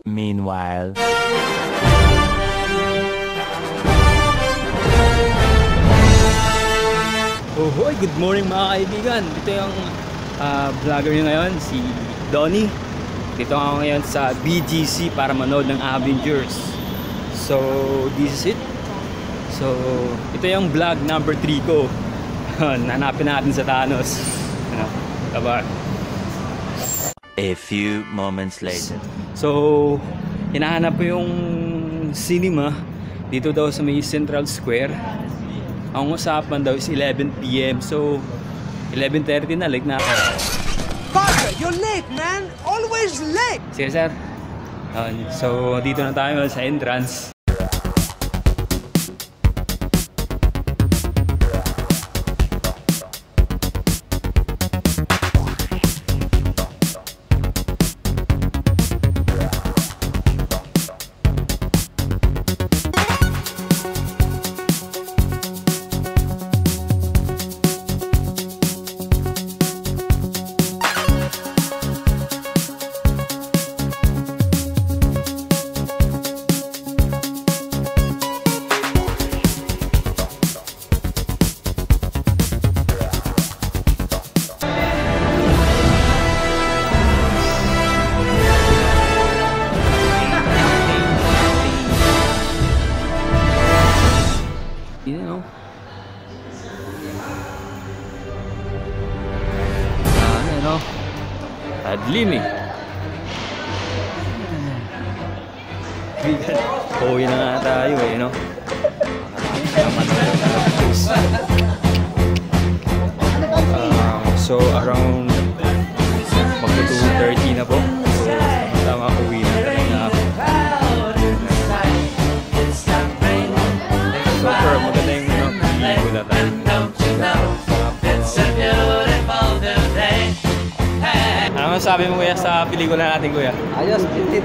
Meanwhile. Oh, hoy, good morning mga kaibigan. Ito yung vlogger nyo ngayon, si Donnie. Dito ako ngayon sa BGC para manood ng Avengers. So, this is it. So, ito yung vlog number 3 ko. Nanapin natin sa Thanos. Kabar. A few moments later. So, hinahanap ko yung cinema dito daw sa may Central Square. Ang usapan daw is 11 PM. So, 11:30 na, like na ako. Parker, you're late, man! Always late! Sige, sir. So, dito na tayo sa entrance. You know, ano, Adlimi. Pauwi na nga tayo eh, no? So around magto 2:30 na po. So tama, uwi na talaga ako. Super maganda yung pelikula tayo. Ano masabi mo kuya sa pelikula natin, kuya? Ayos, pinit.